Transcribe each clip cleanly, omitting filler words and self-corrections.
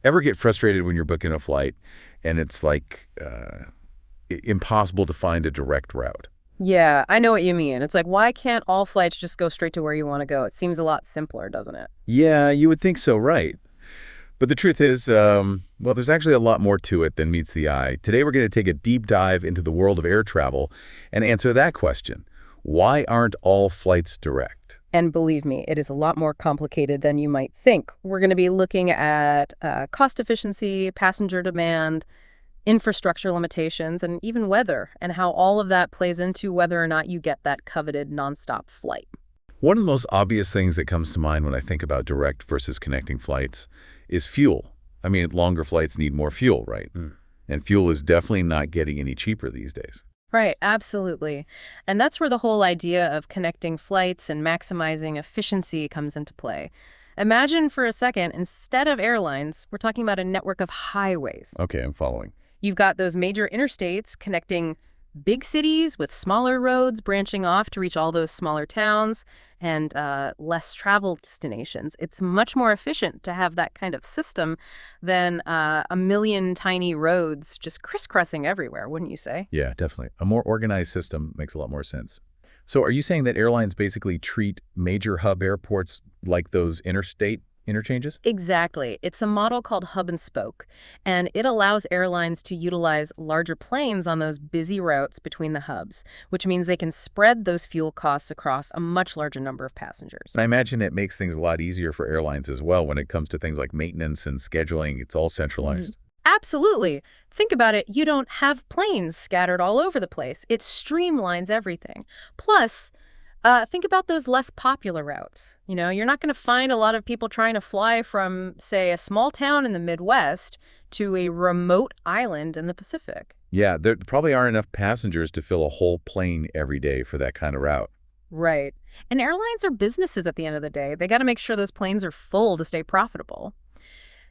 Ever get frustrated when you're booking a flight and it's like impossible to find a direct route? Yeah, I know what you mean. It's like, why can't all flights just go straight to where you want to go? It seems a lot simpler, doesn't it? Yeah, you would think so, right? But the truth is, well, there's actually a lot more to it than meets the eye. Today, we're going to take a deep dive into the world of air travel and answer that question. Why aren't all flights direct? And believe me, it is a lot more complicated than you might think. We're going to be looking at cost efficiency, passenger demand, infrastructure limitations, and even weather, and how all of that plays into whether or not you get that coveted nonstop flight. One of the most obvious things that comes to mind when I think about direct versus connecting flights is fuel. I mean, longer flights need more fuel, right? And fuel is definitely not getting any cheaper these days. Right, absolutely. And that's where the whole idea of connecting flights and maximizing efficiency comes into play. Imagine for a second, instead of airlines, we're talking about a network of highways. Okay, I'm following. You've got those major interstates connecting big cities with smaller roads branching off to reach all those smaller towns and less traveled destinations. It's much more efficient to have that kind of system than a million tiny roads just crisscrossing everywhere, wouldn't you say? Yeah, definitely. A more organized system makes a lot more sense. So are you saying that airlines basically treat major hub airports like those interstate interchanges? Exactly. It's a model called hub and spoke, and it allows airlines to utilize larger planes on those busy routes between the hubs, which means they can spread those fuel costs across a much larger number of passengers. And I imagine it makes things a lot easier for airlines as well when it comes to things like maintenance and scheduling. It's all centralized. Absolutely. Think about it. You don't have planes scattered all over the place. It streamlines everything. Plus, think about those less popular routes. You're not going to find a lot of people trying to fly from, say, a small town in the Midwest to a remote island in the Pacific. Yeah, there probably aren't enough passengers to fill a whole plane every day for that kind of route. Right. And airlines are businesses at the end of the day. They got to make sure those planes are full to stay profitable.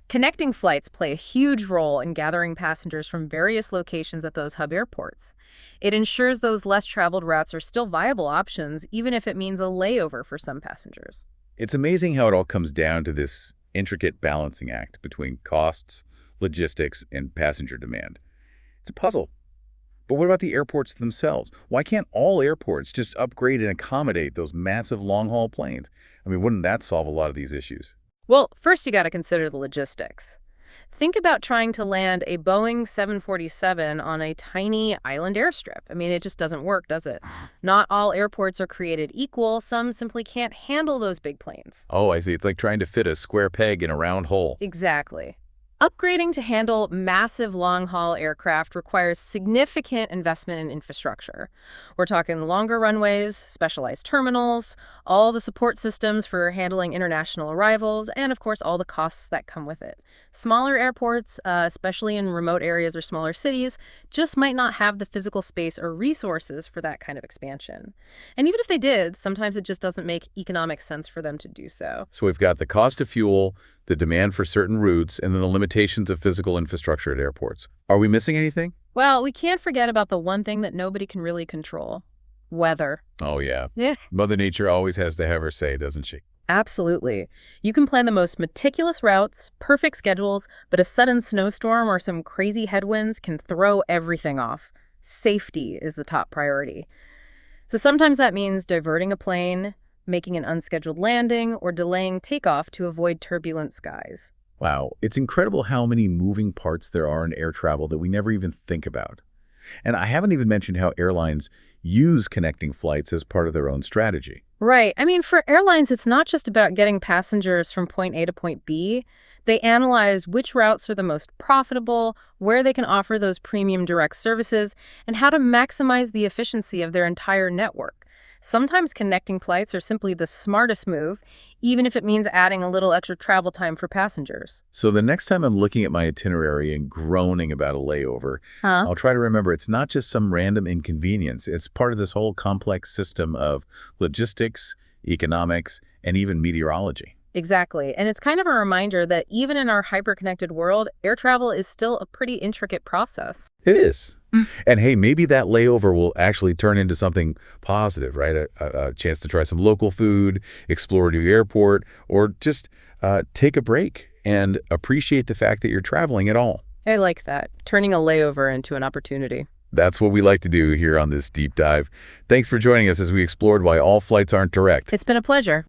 Connecting flights play a huge role in gathering passengers from various locations at those hub airports. It ensures those less traveled routes are still viable options, even if it means a layover for some passengers. It's amazing how it all comes down to this intricate balancing act between costs, logistics, and passenger demand. It's a puzzle. But what about the airports themselves? Why can't all airports just upgrade and accommodate those massive long-haul planes? I mean, wouldn't that solve a lot of these issues? Well, first you got to consider the logistics. Think about trying to land a Boeing 747 on a tiny island airstrip. I mean, it just doesn't work, does it? Not all airports are created equal. Some simply can't handle those big planes. Oh, I see. It's like trying to fit a square peg in a round hole. Exactly. Upgrading to handle massive long-haul aircraft requires significant investment in infrastructure. We're talking longer runways, specialized terminals, all the support systems for handling international arrivals, and of course all the costs that come with it. Smaller airports, especially in remote areas or smaller cities, just might not have the physical space or resources for that kind of expansion. And even if they did, sometimes it just doesn't make economic sense for them to do so. So we've got the cost of fuel, the demand for certain routes, and then the limitations of physical infrastructure at airports. Are we missing anything? Well, we can't forget about the one thing that nobody can really control: weather. Oh, yeah. Yeah, Mother Nature always has to have her say, doesn't she? absolutely. You can plan the most meticulous routes, perfect schedules, but a sudden snowstorm or some crazy headwinds can throw everything off. Safety is the top priority. So sometimes that means diverting a plane, making an unscheduled landing, or delaying takeoff to avoid turbulent skies. Wow, it's incredible how many moving parts there are in air travel that we never even think about. And I haven't even mentioned how airlines use connecting flights as part of their own strategy. Right. I mean, for airlines, it's not just about getting passengers from point A to point B. They analyze which routes are the most profitable, where they can offer those premium direct services, and how to maximize the efficiency of their entire network. Sometimes connecting flights are simply the smartest move, even if it means adding a little extra travel time for passengers. So the next time I'm looking at my itinerary and groaning about a layover, Huh? I'll try to remember it's not just some random inconvenience. It's part of this whole complex system of logistics, economics, and even meteorology. Exactly. And it's kind of a reminder that even in our hyper-connected world, air travel is still a pretty intricate process. It is. And hey, maybe that layover will actually turn into something positive, right? A chance to try some local food, explore a new airport, or just take a break and appreciate the fact that you're traveling at all. I like that, turning a layover into an opportunity. That's what we like to do here on this deep dive. Thanks for joining us as we explored why all flights aren't direct. It's been a pleasure.